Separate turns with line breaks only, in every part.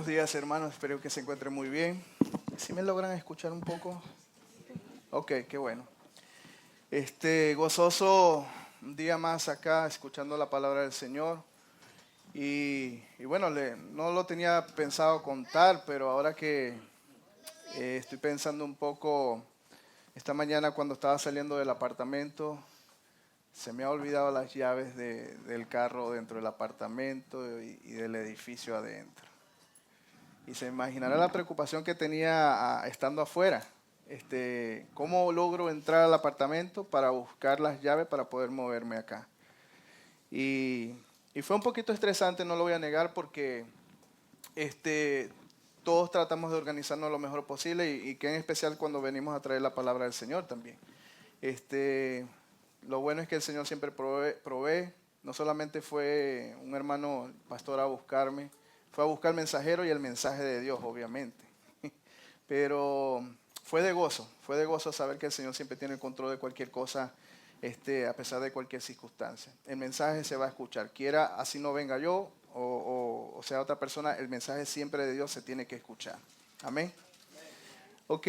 Buenos días, hermanos. Espero que se encuentren muy bien. ¿Sí me logran escuchar un poco? Ok, qué bueno. Gozoso un día más acá escuchando la palabra del Señor. Y bueno, no lo tenía pensado contar, pero ahora que estoy pensando un poco, esta mañana cuando estaba saliendo del apartamento, se me ha olvidado las llaves del carro dentro del apartamento y del edificio adentro. Y se imaginará la preocupación que tenía estando afuera. ¿Cómo logro entrar al apartamento para buscar las llaves para poder moverme acá? Y, y fue un poquito estresante, no lo voy a negar, porque todos tratamos de organizarnos lo mejor posible y que en especial cuando venimos a traer la palabra del Señor también. Lo bueno es que el Señor siempre provee. No solamente fue un hermano pastor a buscarme, fue a buscar el mensajero y el mensaje de Dios, obviamente. Pero fue de gozo saber que el Señor siempre tiene el control de cualquier cosa, a pesar de cualquier circunstancia. El mensaje se va a escuchar, quiera así no venga yo o sea otra persona, el mensaje siempre de Dios se tiene que escuchar. Amén. Ok,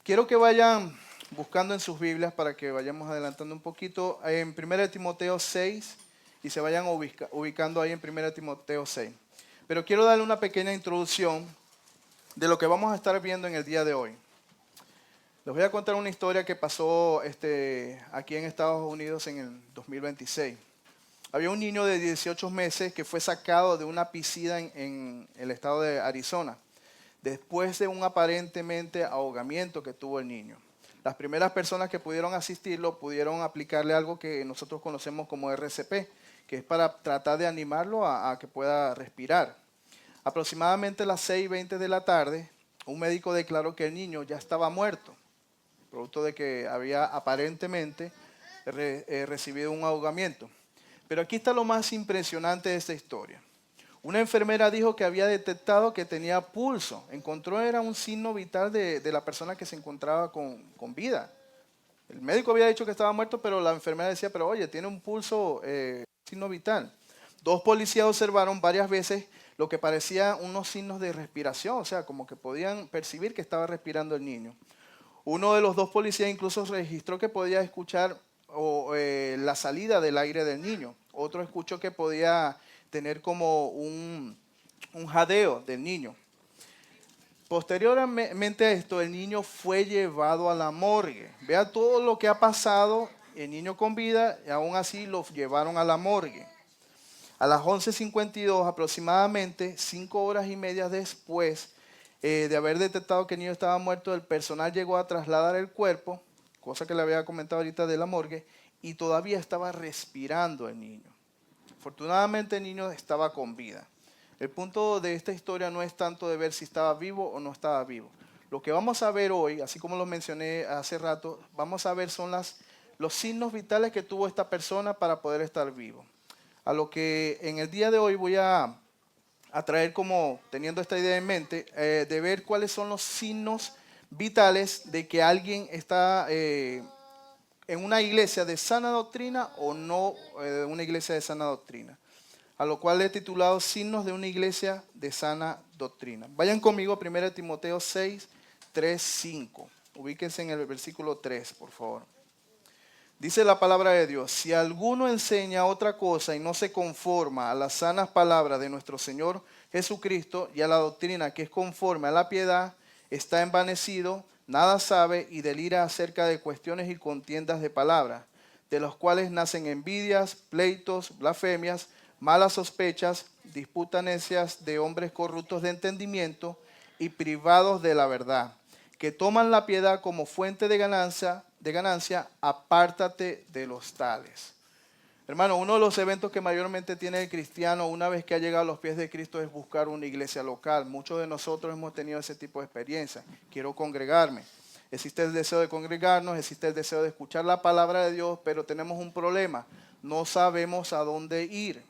quiero que vayan buscando en sus Biblias para que vayamos adelantando un poquito en 1 Timoteo 6 y se vayan ubicando ahí en 1 Timoteo 6. Pero quiero darle una pequeña introducción de lo que vamos a estar viendo en el día de hoy. Les voy a contar una historia que pasó aquí en Estados Unidos en el 2026. Había un niño de 18 meses que fue sacado de una piscina en el estado de Arizona, después de un aparentemente ahogamiento que tuvo el niño. Las primeras personas que pudieron asistirlo pudieron aplicarle algo que nosotros conocemos como RCP, que es para tratar de animarlo a que pueda respirar. Aproximadamente a las 6:20 de la tarde, un médico declaró que el niño ya estaba muerto, producto de que había aparentemente recibido un ahogamiento. Pero aquí está lo más impresionante de esta historia. Una enfermera dijo que había detectado que tenía pulso. Encontró era un signo vital de la persona que se encontraba con vida. El médico había dicho que estaba muerto, pero la enfermera decía, pero oye, tiene un pulso, signo vital. Dos policías observaron varias veces lo que parecía unos signos de respiración, o sea, como que podían percibir que estaba respirando el niño. Uno de los dos policías incluso registró que podía escuchar la salida del aire del niño. Otro escuchó que podía tener como un jadeo del niño. Posteriormente a esto, el niño fue llevado a la morgue. Vea todo lo que ha pasado, el niño con vida, y aún así lo llevaron a la morgue. A las 11:52 aproximadamente, 5 horas y media después de haber detectado que el niño estaba muerto, el personal llegó a trasladar el cuerpo, cosa que le había comentado ahorita de la morgue, y todavía estaba respirando el niño. Afortunadamente el niño estaba con vida. El punto de esta historia no es tanto de ver si estaba vivo o no estaba vivo. Lo que vamos a ver hoy, así como lo mencioné hace rato, vamos a ver son los signos vitales que tuvo esta persona para poder estar vivo. A lo que en el día de hoy voy a traer como, teniendo esta idea en mente, de ver cuáles son los signos vitales de que alguien está en una iglesia de sana doctrina o no una iglesia de sana doctrina. A lo cual he titulado Signos de una iglesia de sana doctrina. Vayan conmigo a 1 Timoteo 6, 3, 5. Ubíquense en el versículo 3, por favor. Dice la palabra de Dios, si alguno enseña otra cosa y no se conforma a las sanas palabras de nuestro Señor Jesucristo y a la doctrina que es conforme a la piedad, está envanecido, nada sabe y delira acerca de cuestiones y contiendas de palabras, de los cuales nacen envidias, pleitos, blasfemias, malas sospechas, disputas necias de hombres corruptos de entendimiento y privados de la verdad, que toman la piedad como fuente de ganancia, apártate de los tales. Hermano, uno de los eventos que mayormente tiene el cristiano una vez que ha llegado a los pies de Cristo es buscar una iglesia local. Muchos de nosotros hemos tenido ese tipo de experiencia. Quiero congregarme. Existe el deseo de congregarnos, existe el deseo de escuchar la palabra de Dios, pero tenemos un problema. No sabemos a dónde ir.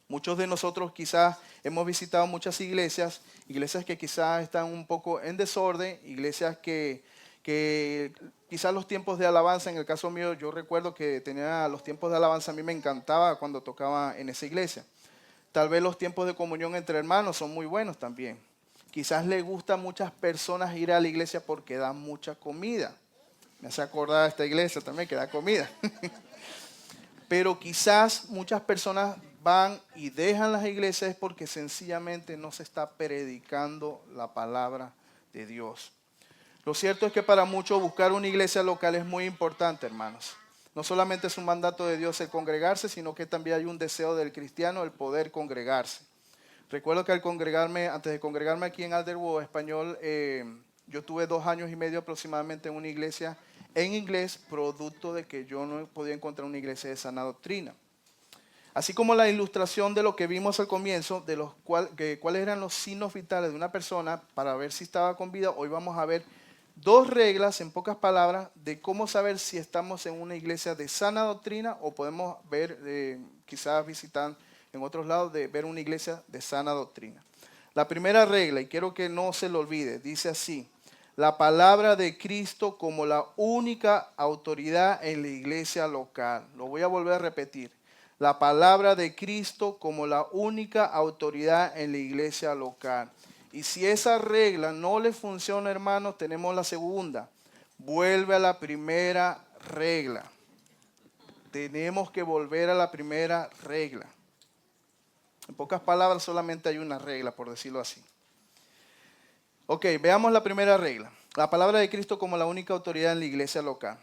Muchos de nosotros quizás hemos visitado muchas iglesias que quizás están un poco en desorden, iglesias que quizás los tiempos de alabanza, en el caso mío, yo recuerdo que tenía los tiempos de alabanza, a mí me encantaba cuando tocaba en esa iglesia. Tal vez los tiempos de comunión entre hermanos son muy buenos también. Quizás le gusta a muchas personas ir a la iglesia porque dan mucha comida. Me hace acordar a esta iglesia también que da comida. Pero quizás muchas personas van y dejan las iglesias porque sencillamente no se está predicando la palabra de Dios. Lo cierto es que para muchos buscar una iglesia local es muy importante, hermanos. No solamente es un mandato de Dios el congregarse, sino que también hay un deseo del cristiano el poder congregarse. Recuerdo que antes de congregarme aquí en Alderwood Español, yo tuve 2 años y medio aproximadamente en una iglesia en inglés, producto de que yo no podía encontrar una iglesia de sana doctrina. Así como la ilustración de lo que vimos al comienzo, de cuáles eran los signos vitales de una persona para ver si estaba con vida, hoy vamos a ver 2 reglas, en pocas palabras, de cómo saber si estamos en una iglesia de sana doctrina o podemos ver, quizás visitar en otros lados, de ver una iglesia de sana doctrina. La primera regla, y quiero que no se lo olvide, dice así: la palabra de Cristo como la única autoridad en la iglesia local. Lo voy a volver a repetir. La palabra de Cristo como la única autoridad en la iglesia local. Y si esa regla no le funciona, hermanos, tenemos la segunda. Vuelve a la primera regla. Tenemos que volver a la primera regla. En pocas palabras, solamente hay una regla, por decirlo así. Ok, veamos la primera regla. La palabra de Cristo como la única autoridad en la iglesia local.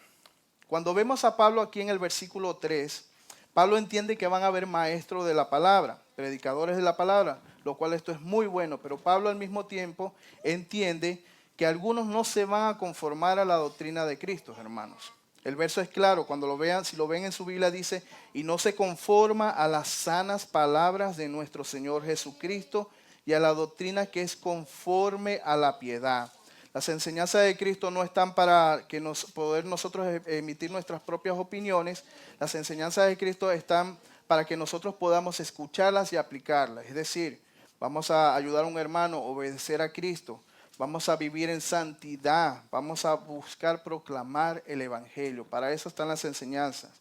Cuando vemos a Pablo aquí en el versículo 3, Pablo entiende que van a haber maestros de la palabra, predicadores de la palabra, lo cual esto es muy bueno, pero Pablo al mismo tiempo entiende que algunos no se van a conformar a la doctrina de Cristo, hermanos. El verso es claro, cuando lo vean, si lo ven en su Biblia dice: y no se conforma a las sanas palabras de nuestro Señor Jesucristo y a la doctrina que es conforme a la piedad. Las enseñanzas de Cristo no están para que poder nosotros emitir nuestras propias opiniones. Las enseñanzas de Cristo están para que nosotros podamos escucharlas y aplicarlas. Es decir, vamos a ayudar a un hermano a obedecer a Cristo. Vamos a vivir en santidad. Vamos a buscar proclamar el evangelio. Para eso están las enseñanzas.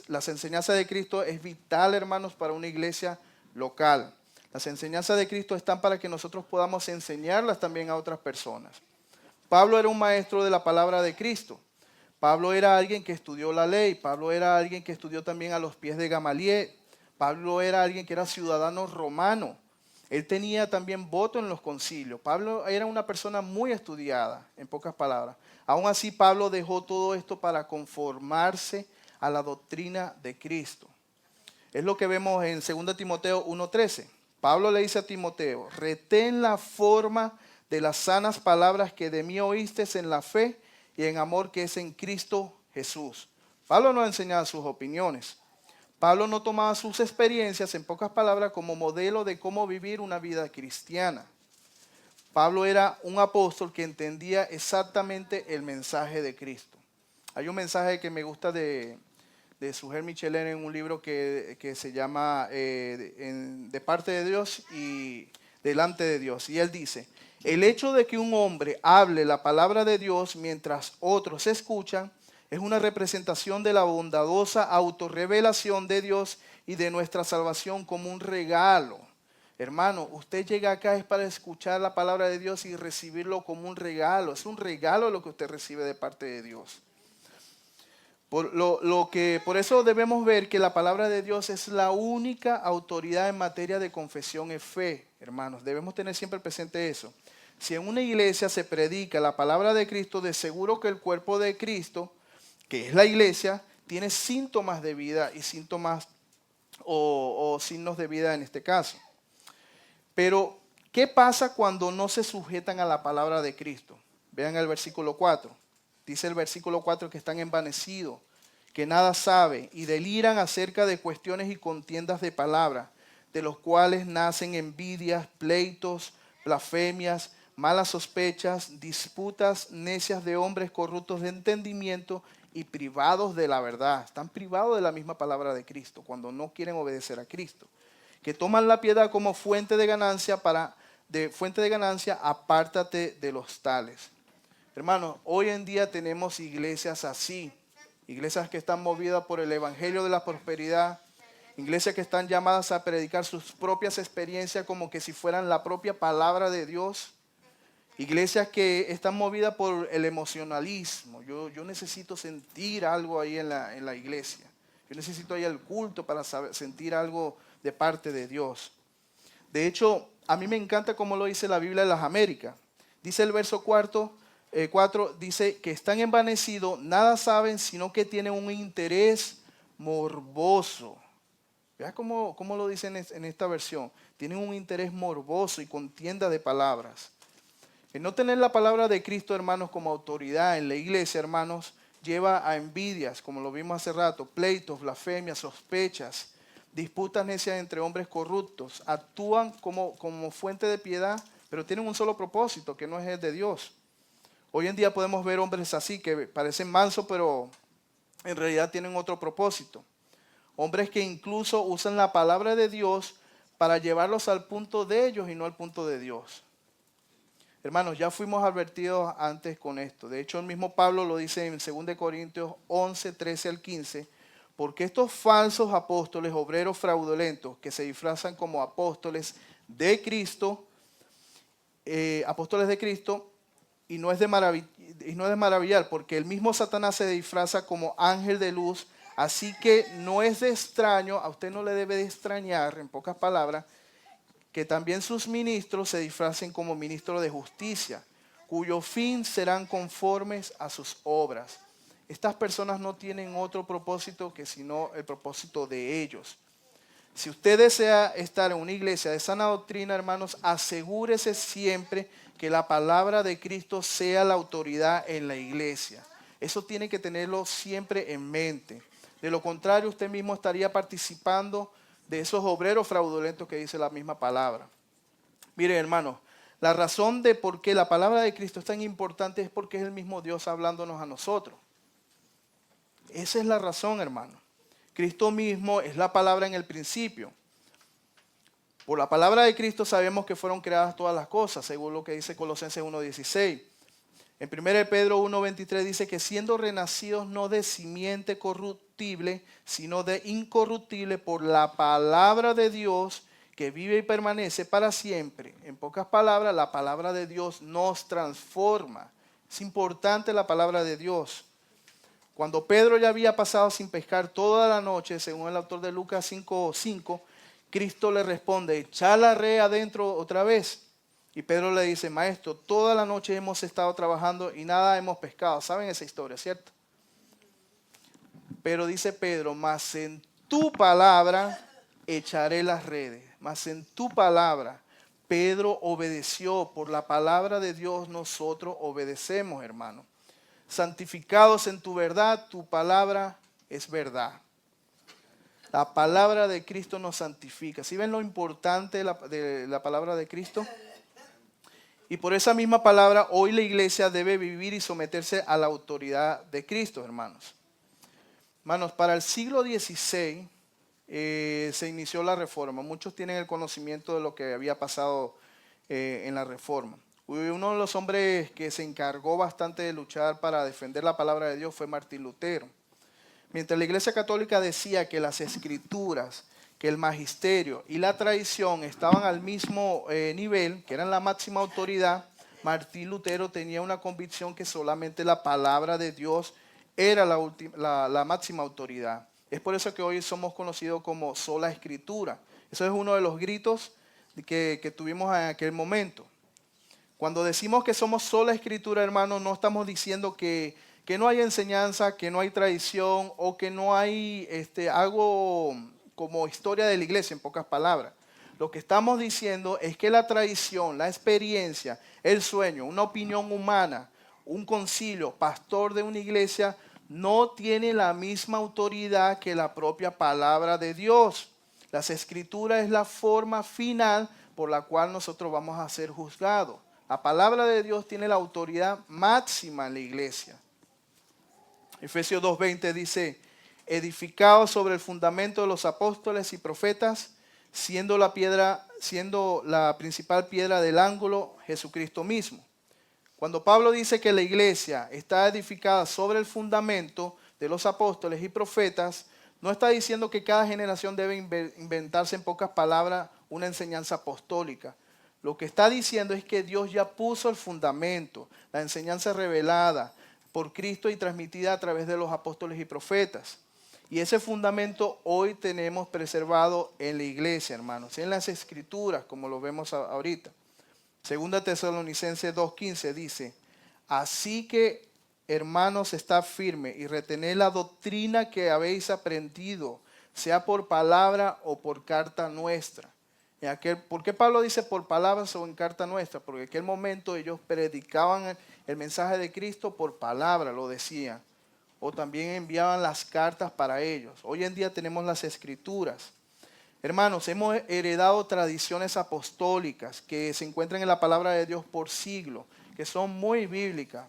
Las enseñanzas de Cristo es vital, hermanos, para una iglesia local. Las enseñanzas de Cristo están para que nosotros podamos enseñarlas también a otras personas. Pablo era un maestro de la palabra de Cristo. Pablo era alguien que estudió la ley. Pablo era alguien que estudió también a los pies de Gamaliel. Pablo era alguien que era ciudadano romano. Él tenía también voto en los concilios. Pablo era una persona muy estudiada, en pocas palabras. Aún así, Pablo dejó todo esto para conformarse a la doctrina de Cristo. Es lo que vemos en 2 Timoteo 1:13. Pablo le dice a Timoteo: retén la forma de las sanas palabras que de mí oíste en la fe y en amor que es en Cristo Jesús. Pablo no enseñaba sus opiniones. Pablo no tomaba sus experiencias, en pocas palabras, como modelo de cómo vivir una vida cristiana. Pablo era un apóstol que entendía exactamente el mensaje de Cristo. Hay un mensaje que me gusta de Sujel Michelin en un libro que se llama De parte de Dios y delante de Dios. Y él dice: el hecho de que un hombre hable la palabra de Dios mientras otros escuchan es una representación de la bondadosa autorrevelación de Dios y de nuestra salvación como un regalo. Hermano, usted llega acá es para escuchar la palabra de Dios y recibirlo como un regalo. Es un regalo lo que usted recibe de parte de Dios. Por eso debemos ver que la palabra de Dios es la única autoridad en materia de confesión y fe, hermanos. Debemos tener siempre presente eso. Si en una iglesia se predica la palabra de Cristo, de seguro que el cuerpo de Cristo, que es la iglesia, tiene síntomas de vida y síntomas o signos de vida en este caso. Pero, ¿qué pasa cuando no se sujetan a la palabra de Cristo? Vean el versículo 4. Dice el versículo 4 que están envanecidos, que nada saben y deliran acerca de cuestiones y contiendas de palabra, de los cuales nacen envidias, pleitos, blasfemias, malas sospechas, disputas necias de hombres corruptos de entendimiento y privados de la verdad. Están privados de la misma palabra de Cristo cuando no quieren obedecer a Cristo. Que toman la piedad como fuente de ganancia, apártate de los tales. Hermanos, hoy en día tenemos iglesias así, iglesias que están movidas por el evangelio de la prosperidad, Iglesias que están llamadas a predicar sus propias experiencias como que si fueran la propia palabra de Dios. Iglesias que están movidas por el emocionalismo. Yo necesito sentir algo ahí en la iglesia. Yo necesito ir al culto para sentir algo de parte de Dios. De hecho, a mí me encanta cómo lo dice la Biblia de las Américas. Dice el verso 4, dice que están envanecidos, nada saben, sino que tienen un interés morboso. Vea cómo lo dicen en esta versión. Tienen un interés morboso y contienda de palabras. El no tener la palabra de Cristo, hermanos, como autoridad en la iglesia, hermanos, lleva a envidias, como lo vimos hace rato, pleitos, blasfemias, sospechas, disputas necias entre hombres corruptos. Actúan como fuente de piedad, pero tienen un solo propósito, que no es el de Dios. Hoy en día podemos ver hombres así, que parecen mansos, pero en realidad tienen otro propósito. Hombres que incluso usan la palabra de Dios para llevarlos al punto de ellos y no al punto de Dios. Hermanos, ya fuimos advertidos antes con esto. De hecho, el mismo Pablo lo dice en 2 Corintios 11, 13 al 15. Porque estos falsos apóstoles, obreros fraudulentos, que se disfrazan como apóstoles de Cristo, y no es de maravillar, porque el mismo Satanás se disfraza como ángel de luz. Así que no es de extraño, a usted no le debe de extrañar, en pocas palabras, que también sus ministros se disfracen como ministros de justicia, cuyo fin serán conformes a sus obras. Estas personas no tienen otro propósito que sino el propósito de ellos. Si usted desea estar en una iglesia de sana doctrina, hermanos, asegúrese siempre que la palabra de Cristo sea la autoridad en la iglesia. Eso tiene que tenerlo siempre en mente. De lo contrario, usted mismo estaría participando de esos obreros fraudulentos que dice la misma palabra. Miren, hermanos, la razón de por qué la palabra de Cristo es tan importante es porque es el mismo Dios hablándonos a nosotros. Esa es la razón, hermano. Cristo mismo es la palabra en el principio. Por la palabra de Cristo sabemos que fueron creadas todas las cosas, según lo que dice Colosenses 1:16. En 1 Pedro 1:23 dice que siendo renacidos no de simiente corruptible, sino de incorruptible por la palabra de Dios que vive y permanece para siempre. En pocas palabras, la palabra de Dios nos transforma. Es importante la palabra de Dios. Cuando Pedro ya había pasado sin pescar toda la noche, según el autor de Lucas 5:5, Cristo le responde, echa la red adentro otra vez. Y Pedro le dice, maestro, toda la noche hemos estado trabajando y nada hemos pescado. ¿Saben esa historia, cierto? Pero dice Pedro, mas en tu palabra echaré las redes. Mas en tu palabra. Pedro obedeció. Por la palabra de Dios nosotros obedecemos, hermano. Santificados en tu verdad, tu palabra es verdad. La palabra de Cristo nos santifica. ¿Sí ven lo importante de la palabra de Cristo? Y por esa misma palabra, hoy la iglesia debe vivir y someterse a la autoridad de Cristo, hermanos. Hermanos, para el siglo XVI se inició la reforma. Muchos tienen el conocimiento de lo que había pasado en la reforma. Uno de los hombres que se encargó bastante de luchar para defender la palabra de Dios fue Martín Lutero. Mientras la Iglesia Católica decía que las escrituras, que el magisterio y la tradición estaban al mismo nivel, que eran la máxima autoridad, Martín Lutero tenía una convicción que solamente la palabra de Dios era la máxima autoridad. Es por eso que hoy somos conocidos como sola escritura. Eso es uno de los gritos que tuvimos en aquel momento. Cuando decimos que somos sola escritura, hermanos, no estamos diciendo que no hay enseñanza, que no hay tradición o que no hay algo como historia de la iglesia, en pocas palabras. Lo que estamos diciendo es que la tradición, la experiencia, el sueño, una opinión humana, un concilio, pastor de una iglesia, no tiene la misma autoridad que la propia palabra de Dios. Las escrituras es la forma final por la cual nosotros vamos a ser juzgados. La palabra de Dios tiene la autoridad máxima en la iglesia. Efesios 2:20 dice, edificados sobre el fundamento de los apóstoles y profetas, siendo la principal piedra del ángulo Jesucristo mismo. Cuando Pablo dice que la iglesia está edificada sobre el fundamento de los apóstoles y profetas, No está diciendo que cada generación debe inventarse en pocas palabras una enseñanza apostólica. Lo que está diciendo es que Dios ya puso el fundamento, la enseñanza revelada por Cristo y transmitida a través de los apóstoles y profetas. Y ese fundamento hoy tenemos preservado en la iglesia, hermanos, en las escrituras, como lo vemos ahorita. Segunda Tesalonicenses 2:15 dice, así que, hermanos, estad firme y retened la doctrina que habéis aprendido, sea por palabra o por carta nuestra. ¿Por qué Pablo dice por palabras o en carta nuestra? Porque en aquel momento ellos predicaban el mensaje de Cristo por palabra, lo decían. O también enviaban las cartas para ellos. Hoy en día tenemos las escrituras. Hermanos, hemos heredado tradiciones apostólicas que se encuentran en la palabra de Dios por siglos, que son muy bíblicas.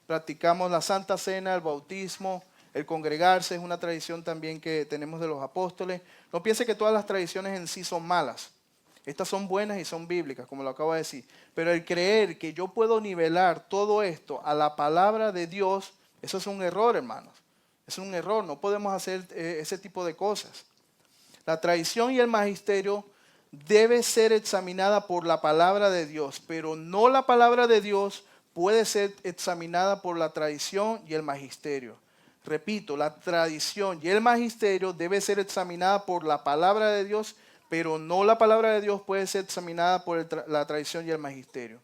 Practicamos la Santa Cena, el bautismo, el congregarse, es una tradición también que tenemos de los apóstoles. No piense que todas las tradiciones en sí son malas. Estas son buenas y son bíblicas, como lo acabo de decir. Pero el creer que yo puedo nivelar todo esto a la palabra de Dios, eso es un error, hermanos. Es un error, no podemos hacer ese tipo de cosas. La tradición y el magisterio debe ser examinada por la palabra de Dios, pero no la palabra de Dios puede ser examinada por la tradición y el magisterio. Repito, la tradición y el magisterio debe ser examinada por la palabra de Dios, pero no la palabra de Dios puede ser examinada por la tradición y el magisterio.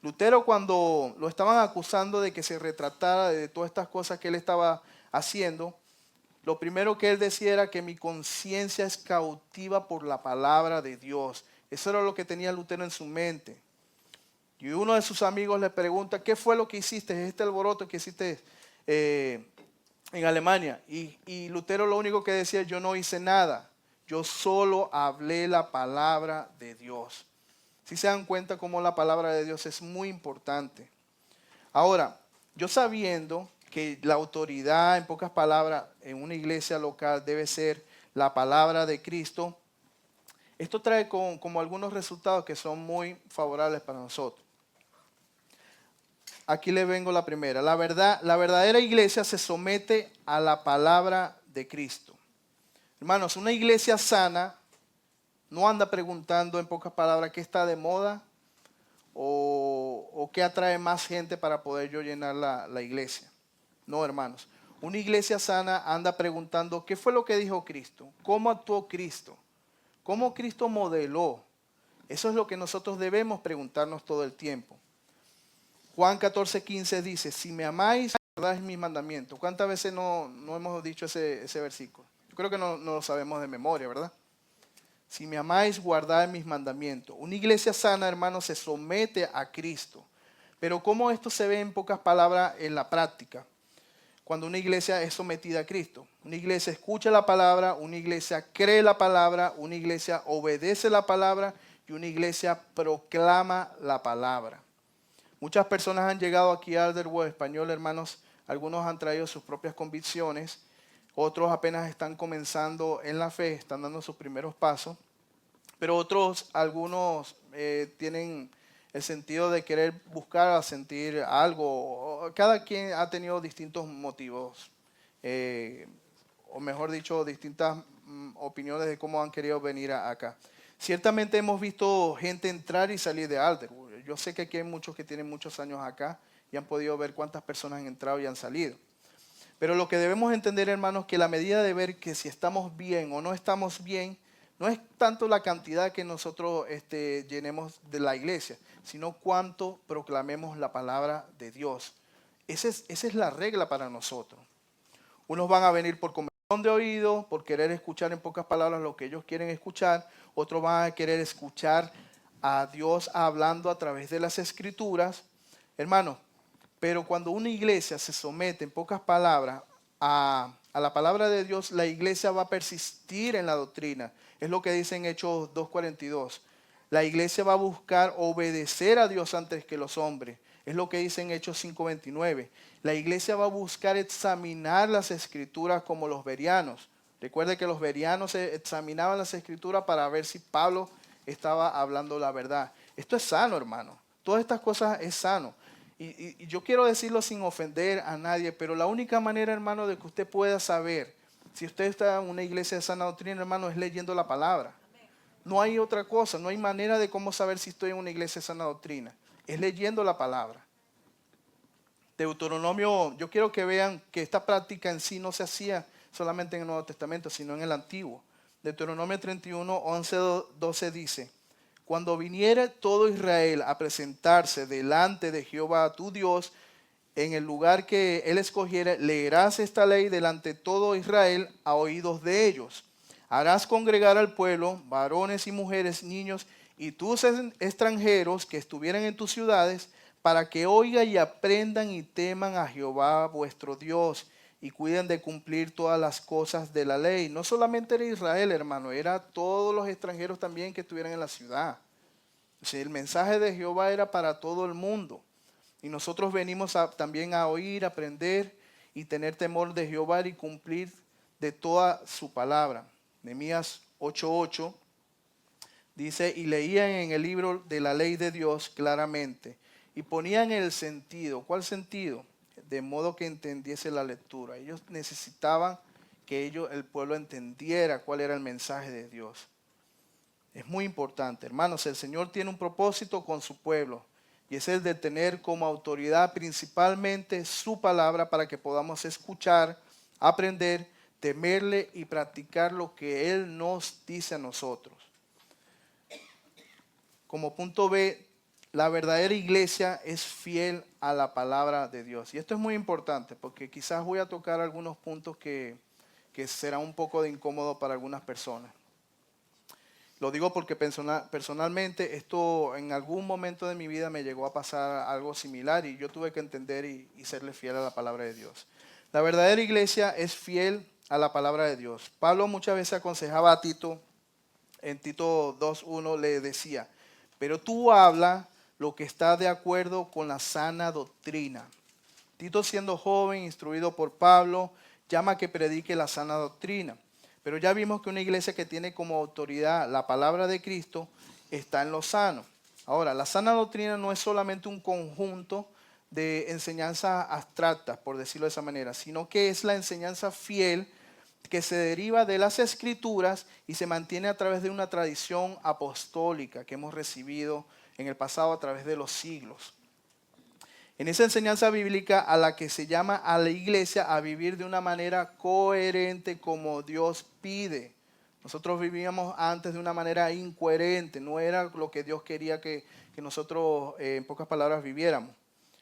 Lutero, cuando lo estaban acusando de que se retratara de todas estas cosas que él estaba haciendo, lo primero que él decía era que mi conciencia es cautiva por la palabra de Dios. Eso era lo que tenía Lutero en su mente. Y uno de sus amigos le pregunta, ¿qué fue lo que hiciste? ¿Este alboroto que hiciste en Alemania? Y Lutero lo único que decía, yo no hice nada. Yo solo hablé la palabra de Dios. Si se dan cuenta cómo la palabra de Dios es muy importante. Ahora, yo sabiendo que la autoridad, en pocas palabras, en una iglesia local debe ser la palabra de Cristo, esto trae como algunos resultados que son muy favorables para nosotros. Aquí le vengo la primera. La verdadera iglesia se somete a la palabra de Cristo. Hermanos, una iglesia sana no anda preguntando en pocas palabras qué está de moda o qué atrae más gente para poder yo llenar la iglesia. No, hermanos. Una iglesia sana anda preguntando qué fue lo que dijo Cristo, cómo actuó Cristo, cómo Cristo modeló. Eso es lo que nosotros debemos preguntarnos todo el tiempo. Juan 14:15 dice, si me amáis, guardáis mis mandamientos. ¿Cuántas veces no hemos dicho ese versículo? Yo creo que no lo sabemos de memoria, ¿verdad? Si me amáis, guardad mis mandamientos. Una iglesia sana, hermanos, se somete a Cristo. Pero ¿cómo esto se ve en pocas palabras en la práctica? Cuando una iglesia es sometida a Cristo. Una iglesia escucha la palabra, una iglesia cree la palabra, una iglesia obedece la palabra y una iglesia proclama la palabra. Muchas personas han llegado aquí a Alderwood Español, hermanos. Algunos han traído sus propias convicciones. Otros apenas están comenzando en la fe, están dando sus primeros pasos. Pero algunos tienen el sentido de querer buscar, sentir algo. Cada quien ha tenido distintos motivos, o mejor dicho, distintas opiniones de cómo han querido venir acá. Ciertamente hemos visto gente entrar y salir de Alderwood. Yo sé que aquí hay muchos que tienen muchos años acá y han podido ver cuántas personas han entrado y han salido. Pero lo que debemos entender, hermanos, que la medida de ver que si estamos bien o no estamos bien, no es tanto la cantidad que nosotros llenemos de la iglesia, sino cuánto proclamemos la palabra de Dios. Esa es la regla para nosotros. Unos van a venir por conversión de oído, por querer escuchar en pocas palabras lo que ellos quieren escuchar. Otros van a querer escuchar a Dios hablando a través de las escrituras. Hermanos, pero cuando una iglesia se somete en pocas palabras a la palabra de Dios, la iglesia va a persistir en la doctrina. Es lo que dice en Hechos 2:42. La iglesia va a buscar obedecer a Dios antes que los hombres. Es lo que dice en Hechos 5:29. La iglesia va a buscar examinar las escrituras como los bereanos. Recuerde que los bereanos examinaban las escrituras para ver si Pablo estaba hablando la verdad. Esto es sano, hermano. Todas estas cosas es sano. Y yo quiero decirlo sin ofender a nadie, pero la única manera, hermano, de que usted pueda saber Si usted está en una iglesia de sana doctrina, hermano, es leyendo la palabra. No hay otra cosa, no hay manera de cómo saber si estoy en una iglesia de sana doctrina. Es leyendo la palabra. Deuteronomio, yo quiero que vean que esta práctica en sí no se hacía solamente en el Nuevo Testamento, sino en el Antiguo. Deuteronomio 31, 11, 12 dice: cuando viniere todo Israel a presentarse delante de Jehová tu Dios, en el lugar que él escogiere, leerás esta ley delante de todo Israel a oídos de ellos. Harás congregar al pueblo, varones y mujeres, niños y tus extranjeros que estuvieran en tus ciudades, para que oigan y aprendan y teman a Jehová vuestro Dios y cuiden de cumplir todas las cosas de la ley. No solamente era Israel, hermano, era todos los extranjeros también que estuvieran en la ciudad. O sea, el mensaje de Jehová era para todo el mundo. Y nosotros venimos también a oír, aprender y tener temor de Jehová y cumplir de toda su palabra. Nehemías 8:8 dice: y leían en el libro de la ley de Dios claramente y ponían el sentido. ¿Cuál sentido? De modo que entendiese la lectura. Ellos necesitaban que el pueblo entendiera cuál era el mensaje de Dios. Es muy importante, hermanos. El Señor tiene un propósito con su pueblo. Y es el de tener como autoridad principalmente su palabra para que podamos escuchar, aprender, temerle y practicar lo que Él nos dice a nosotros. Como punto B, la verdadera iglesia es fiel a la palabra de Dios. Y esto es muy importante porque quizás voy a tocar algunos puntos que será un poco de incómodo para algunas personas. Lo digo porque personalmente esto en algún momento de mi vida me llegó a pasar algo similar y yo tuve que entender y serle fiel a la palabra de Dios. La verdadera iglesia es fiel a la palabra de Dios. Pablo muchas veces aconsejaba a Tito, en Tito 2:1 le decía: pero tú habla lo que está de acuerdo con la sana doctrina. Tito, siendo joven, instruido por Pablo, llama a que predique la sana doctrina. Pero ya vimos que una iglesia que tiene como autoridad la palabra de Cristo está en lo sano. Ahora, la sana doctrina no es solamente un conjunto de enseñanzas abstractas, por decirlo de esa manera, sino que es la enseñanza fiel que se deriva de las Escrituras y se mantiene a través de una tradición apostólica que hemos recibido en el pasado a través de los siglos. En esa enseñanza bíblica a la que se llama a la iglesia a vivir de una manera coherente como Dios pide. Nosotros vivíamos antes de una manera incoherente, no era lo que Dios quería que nosotros, en pocas palabras, viviéramos.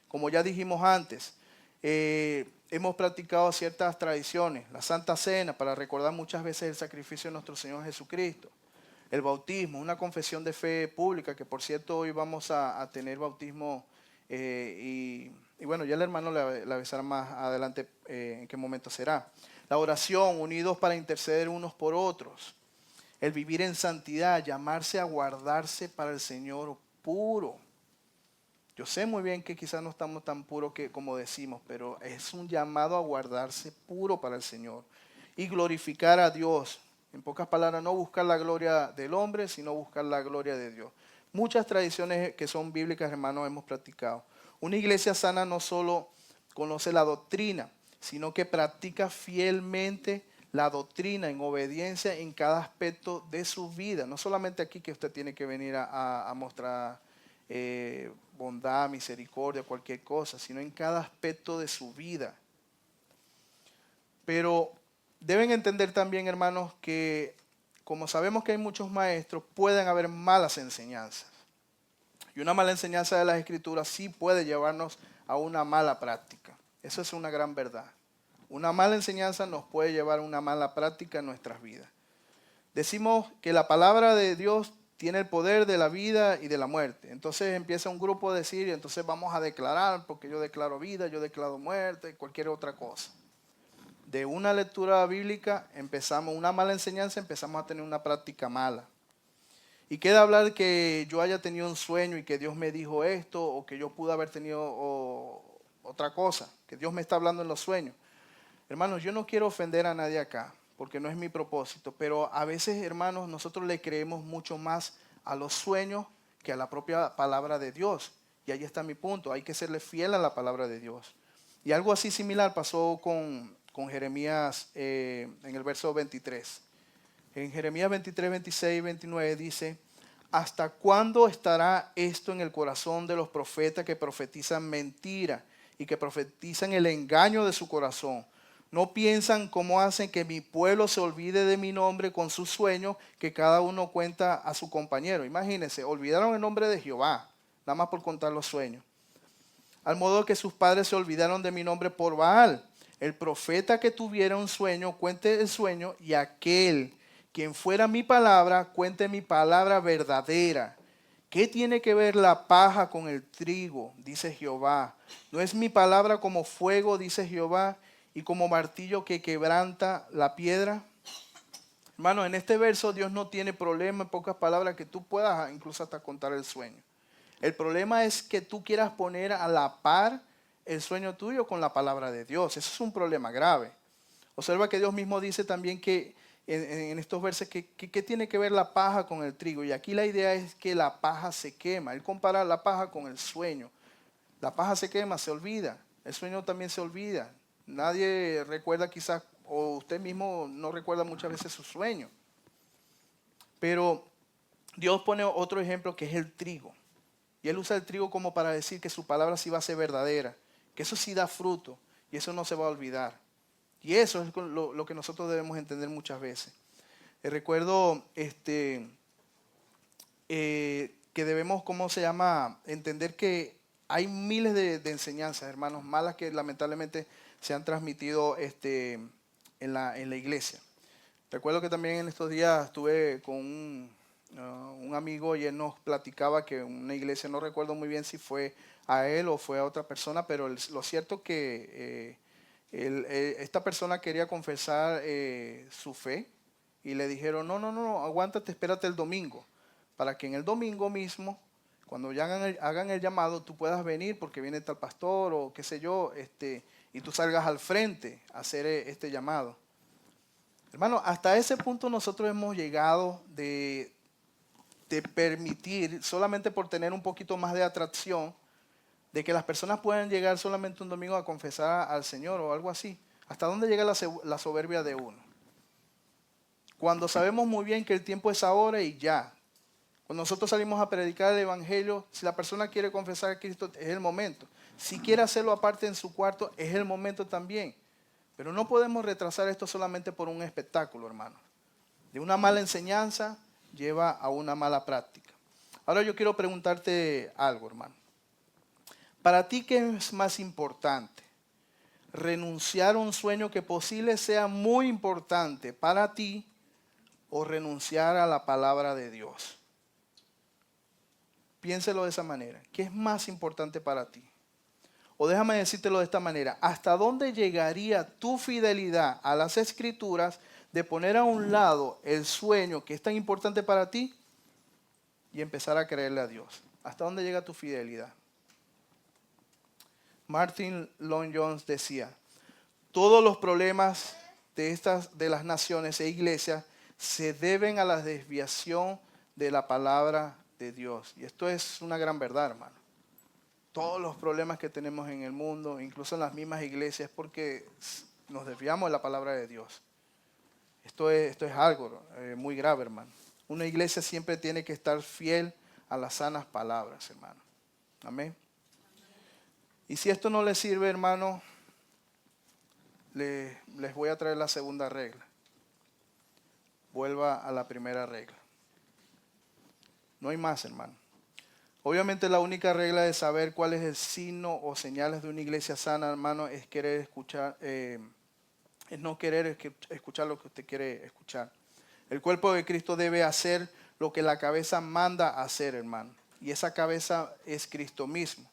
Como ya dijimos antes, hemos practicado ciertas tradiciones, la Santa Cena para recordar muchas veces el sacrificio de nuestro Señor Jesucristo, el bautismo, una confesión de fe pública, que por cierto hoy vamos a tener bautismo. Y bueno, ya el hermano le avisará más adelante en qué momento será. La oración, unidos para interceder unos por otros. El vivir en santidad, llamarse a guardarse para el Señor puro. Yo sé muy bien que quizás no estamos tan puros como decimos, pero es un llamado a guardarse puro para el Señor. Y glorificar a Dios. En pocas palabras, no buscar la gloria del hombre, sino buscar la gloria de Dios. Muchas tradiciones que son bíblicas, hermanos, hemos practicado. Una iglesia sana no solo conoce la doctrina, sino que practica fielmente la doctrina en obediencia en cada aspecto de su vida. No solamente aquí que usted tiene que venir a mostrar bondad, misericordia, cualquier cosa, sino en cada aspecto de su vida. Pero deben entender también, hermanos, que como sabemos que hay muchos maestros, pueden haber malas enseñanzas. Y una mala enseñanza de las Escrituras sí puede llevarnos a una mala práctica. Eso es una gran verdad. Una mala enseñanza nos puede llevar a una mala práctica en nuestras vidas. Decimos que la palabra de Dios tiene el poder de la vida y de la muerte. Entonces empieza un grupo a decir, entonces vamos a declarar, porque yo declaro vida, yo declaro muerte, cualquier otra cosa. De una lectura bíblica empezamos, una mala enseñanza, empezamos a tener una práctica mala. Y queda hablar que yo haya tenido un sueño y que Dios me dijo esto, o que yo pude haber tenido otra cosa, que Dios me está hablando en los sueños. Hermanos, yo no quiero ofender a nadie acá, porque no es mi propósito, pero a veces, hermanos, nosotros le creemos mucho más a los sueños que a la propia palabra de Dios. Y ahí está mi punto, hay que serle fiel a la palabra de Dios. Y algo así similar pasó con con Jeremías en el verso 23. En Jeremías 23, 26 y 29 dice: ¿hasta cuándo estará esto en el corazón de los profetas que profetizan mentira y que profetizan el engaño de su corazón? ¿No piensan cómo hacen que mi pueblo se olvide de mi nombre con sus sueños que cada uno cuenta a su compañero? Imagínense, olvidaron el nombre de Jehová, nada más por contar los sueños. Al modo que sus padres se olvidaron de mi nombre por Baal. El profeta que tuviera un sueño, cuente el sueño, y aquel quien fuera mi palabra, cuente mi palabra verdadera. ¿Qué tiene que ver la paja con el trigo? Dice Jehová. ¿No es mi palabra como fuego, dice Jehová, y como martillo que quebranta la piedra? Hermano, en este verso Dios no tiene problema, en pocas palabras, que tú puedas incluso hasta contar el sueño. El problema es que tú quieras poner a la par el sueño tuyo con la palabra de Dios. Eso es un problema grave. Observa que Dios mismo dice también que en estos versos que tiene que ver la paja con el trigo. Y aquí la idea es que la paja se quema. Él compara la paja con el sueño. La paja se quema, se olvida. El sueño también se olvida. Nadie recuerda quizás, o usted mismo no recuerda muchas veces su sueño. Pero Dios pone otro ejemplo que es el trigo. Y Él usa el trigo como para decir que su palabra sí va a ser verdadera, que eso sí da fruto y eso no se va a olvidar. Y eso es lo que nosotros debemos entender muchas veces. Recuerdo que debemos, entender que hay miles de enseñanzas, hermanos, malas que lamentablemente se han transmitido en la iglesia. Recuerdo que también en estos días estuve con un amigo y él nos platicaba que una iglesia, no recuerdo muy bien si fue a él o fue a otra persona, pero lo cierto que esta persona quería confesar su fe y le dijeron: no, aguántate, espérate el domingo, para que en el domingo mismo, cuando ya hagan el llamado, tú puedas venir porque viene tal pastor o qué sé yo, y tú salgas al frente a hacer este llamado. Hermano, hasta ese punto nosotros hemos llegado de permitir, solamente por tener un poquito más de atracción, de que las personas puedan llegar solamente un domingo a confesar al Señor o algo así. ¿Hasta dónde llega la soberbia de uno? Cuando sabemos muy bien que el tiempo es ahora y ya. Cuando nosotros salimos a predicar el Evangelio, si la persona quiere confesar a Cristo, es el momento. Si quiere hacerlo aparte en su cuarto, es el momento también. Pero no podemos retrasar esto solamente por un espectáculo, hermano. De una mala enseñanza lleva a una mala práctica. Ahora yo quiero preguntarte algo, hermano. ¿Para ti qué es más importante? ¿Renunciar a un sueño que posible sea muy importante para ti o renunciar a la palabra de Dios? Piénselo de esa manera. ¿Qué es más importante para ti? O déjame decírtelo de esta manera. ¿Hasta dónde llegaría tu fidelidad a las Escrituras de poner a un lado el sueño que es tan importante para ti y empezar a creerle a Dios? ¿Hasta dónde llega tu fidelidad? Martin Lloyd-Jones decía: todos los problemas de las naciones e iglesias se deben a la desviación de la palabra de Dios. Y esto es una gran verdad, hermano. Todos los problemas que tenemos en el mundo, incluso en las mismas iglesias, es porque nos desviamos de la palabra de Dios. Esto es algo muy grave, hermano. Una iglesia siempre tiene que estar fiel a las sanas palabras, hermano. Amén. Y si esto no les sirve, hermano, les voy a traer la segunda regla. Vuelva a la primera regla. No hay más, hermano. Obviamente la única regla de saber cuál es el signo o señales de una iglesia sana, hermano, es querer escuchar, es no querer escuchar lo que usted quiere escuchar. El cuerpo de Cristo debe hacer lo que la cabeza manda hacer, hermano. Y esa cabeza es Cristo mismo.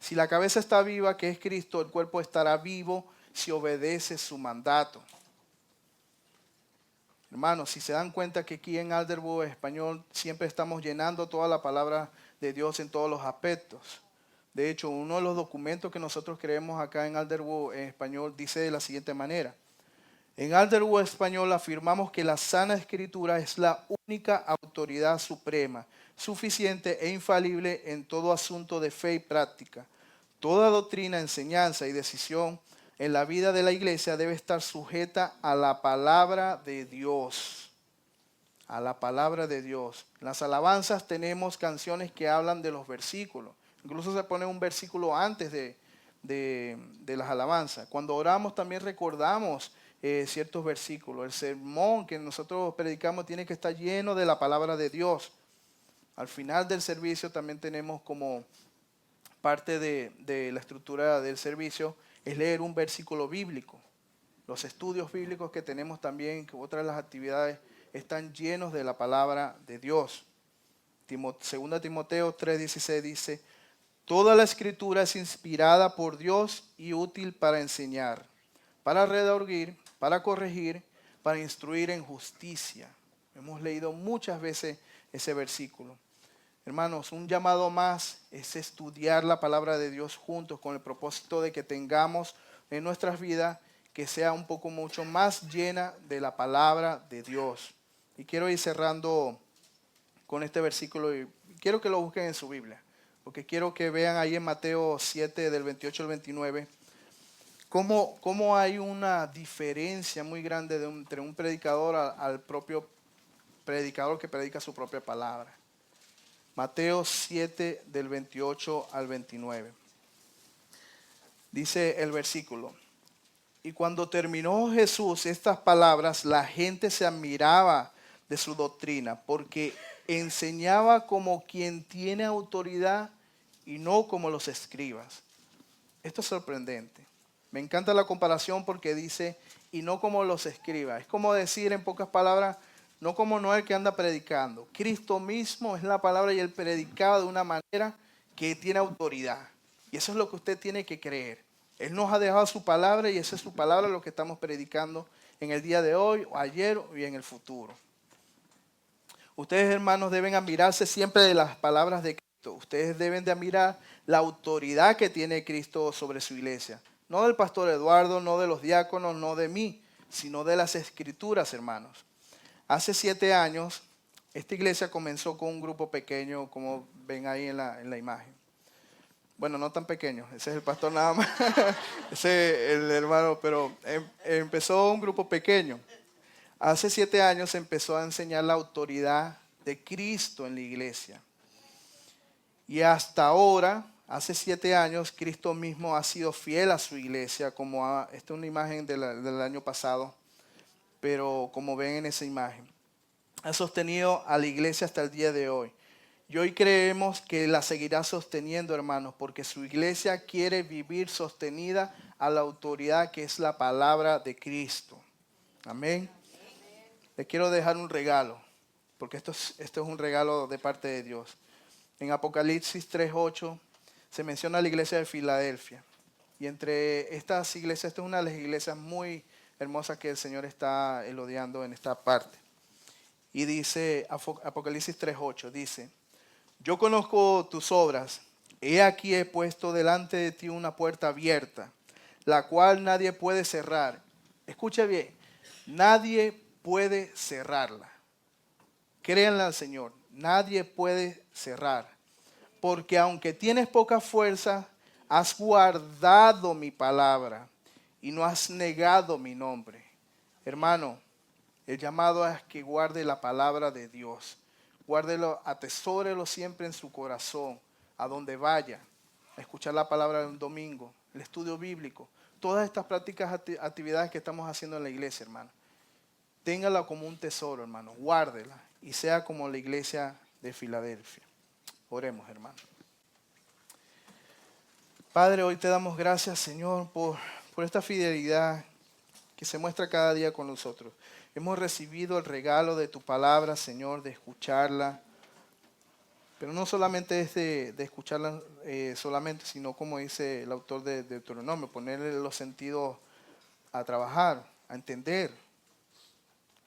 Si la cabeza está viva, que es Cristo, el cuerpo estará vivo si obedece su mandato. Hermanos, si se dan cuenta que aquí en Alderwood Español siempre estamos llenando toda la palabra de Dios en todos los aspectos. De hecho, uno de los documentos que nosotros creemos acá en Alderwood en Español dice de la siguiente manera: en Alderwood Español afirmamos que la sana escritura es la única autoridad suprema, suficiente e infalible en todo asunto de fe y práctica. Toda doctrina, enseñanza y decisión en la vida de la iglesia debe estar sujeta a la palabra de Dios. A la palabra de Dios. En las alabanzas tenemos canciones que hablan de los versículos. Incluso se pone un versículo antes de las alabanzas. Cuando oramos también recordamos ciertos versículos. El sermón que nosotros predicamos tiene que estar lleno de la palabra de Dios. Al final del servicio también tenemos como parte de la estructura del servicio es leer un versículo bíblico. Los estudios bíblicos que tenemos también, que otras de las actividades están llenos de la palabra de Dios. 2 Timoteo 3:16 dice, toda la escritura es inspirada por Dios y útil para enseñar, para redarguir, para corregir, para instruir en justicia. Hemos leído muchas veces ese versículo. Hermanos, un llamado más es estudiar la palabra de Dios juntos con el propósito de que tengamos en nuestras vidas que sea un poco mucho más llena de la palabra de Dios. Y quiero ir cerrando con este versículo y quiero que lo busquen en su Biblia, porque quiero que vean ahí en Mateo 7 del 28 al 29 cómo hay una diferencia muy grande entre un predicador al propio predicador que predica su propia palabra. Mateo 7 del 28 al 29. Dice el versículo, y cuando terminó Jesús estas palabras, la gente se admiraba de su doctrina, porque enseñaba como quien tiene autoridad y no como los escribas. Esto es sorprendente. Me encanta la comparación porque dice, y no como los escribas. Es como decir en pocas palabras, no como Noel que anda predicando. Cristo mismo es la palabra y él predicaba de una manera que tiene autoridad. Y eso es lo que usted tiene que creer. Él nos ha dejado su palabra y esa es su palabra lo que estamos predicando en el día de hoy, o ayer y en el futuro. Ustedes, hermanos, deben admirarse siempre de las palabras de Cristo. Ustedes deben de admirar la autoridad que tiene Cristo sobre su iglesia. No del pastor Eduardo, no de los diáconos, no de mí, sino de las escrituras, hermanos. Hace 7 años, esta iglesia comenzó con un grupo pequeño, como ven ahí en la imagen. Bueno, no tan pequeño, ese es el pastor nada más, ese es el hermano, pero empezó un grupo pequeño. Hace 7 años empezó a enseñar la autoridad de Cristo en la iglesia. Y hasta ahora, hace 7 años, Cristo mismo ha sido fiel a su iglesia, esta es una imagen del año pasado, pero como ven en esa imagen, ha sostenido a la iglesia hasta el día de hoy. Y hoy creemos que la seguirá sosteniendo, hermanos, porque su iglesia quiere vivir sostenida a la autoridad que es la palabra de Cristo. Amén. Le quiero dejar un regalo, porque esto es un regalo de parte de Dios. En Apocalipsis 3:8 se menciona la iglesia de Filadelfia. Y entre estas iglesias, esta es una de las iglesias muy hermosas que el Señor está elogiando en esta parte. Y dice, Apocalipsis 3:8, dice, yo conozco tus obras, he aquí he puesto delante de ti una puerta abierta, la cual nadie puede cerrar. Escucha bien, nadie puede cerrarla. Créanle al Señor, nadie puede cerrar. Porque aunque tienes poca fuerza, has guardado mi palabra y no has negado mi nombre. Hermano, el llamado es que guarde la palabra de Dios. Guárdelo, atesórelo siempre en su corazón, a donde vaya, a escuchar la palabra de un domingo, el estudio bíblico. Todas estas prácticas, actividades que estamos haciendo en la iglesia, hermano. Téngala como un tesoro, hermano. Guárdela y sea como la iglesia de Filadelfia. Oremos, hermano. Padre, hoy te damos gracias, Señor, por esta fidelidad que se muestra cada día con nosotros. Hemos recibido el regalo de tu palabra, Señor, de escucharla. Pero no solamente es de escucharla solamente, sino como dice el autor de Deuteronomio, ponerle los sentidos a trabajar, a entender.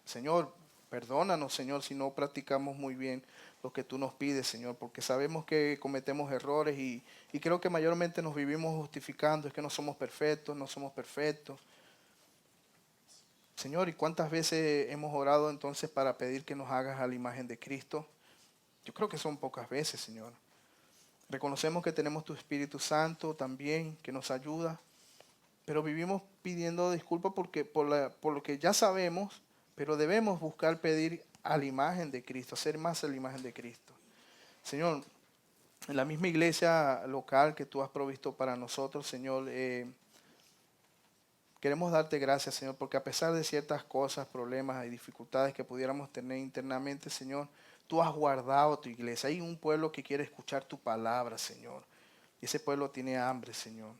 Señor, perdónanos, Señor, si no practicamos muy bien lo que tú nos pides, Señor, porque sabemos que cometemos errores y creo que mayormente nos vivimos justificando, es que no somos perfectos, no somos perfectos. Señor, ¿y cuántas veces hemos orado entonces para pedir que nos hagas a la imagen de Cristo? Yo creo que son pocas veces, Señor. Reconocemos que tenemos tu Espíritu Santo también, que nos ayuda. pero vivimos pidiendo disculpas porque por lo que ya sabemos, pero debemos buscar pedir a la imagen de Cristo, hacer más a la imagen de Cristo. Señor, en la misma iglesia local que tú has provisto para nosotros, Señor, queremos darte gracias, Señor, porque a pesar de ciertas cosas, problemas y dificultades que pudiéramos tener internamente, Señor, tú has guardado tu iglesia. Hay un pueblo que quiere escuchar tu palabra, Señor. Y ese pueblo tiene hambre, Señor.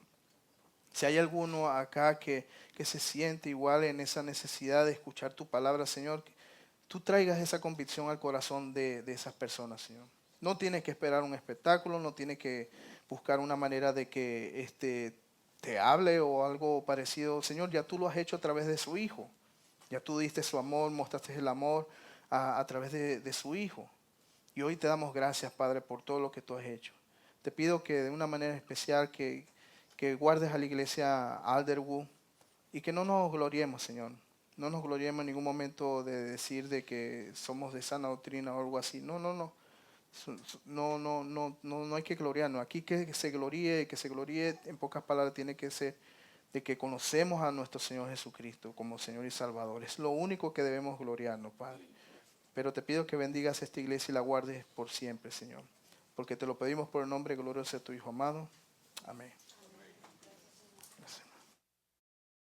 Si hay alguno acá que se siente igual en esa necesidad de escuchar tu palabra, Señor, que tú traigas esa convicción al corazón de esas personas, Señor. No tienes que esperar un espectáculo, no tienes que buscar una manera de que te hable o algo parecido. Señor, ya tú lo has hecho a través de su Hijo. Ya tú diste su amor, mostraste el amor a través de su Hijo. Y hoy te damos gracias, Padre, por todo lo que tú has hecho. Te pido que de una manera especial que guardes a la iglesia Alderwood y que no nos gloriemos, Señor. No nos gloriemos en ningún momento de decir de que somos de sana doctrina o algo así. No, no, no. No hay que gloriarnos. Aquí que se gloríe, en pocas palabras, tiene que ser de que conocemos a nuestro Señor Jesucristo como Señor y Salvador. Es lo único que debemos gloriarnos, Padre. Pero te pido que bendigas esta iglesia y la guardes por siempre, Señor. Porque te lo pedimos por el nombre glorioso de tu Hijo amado. Amén.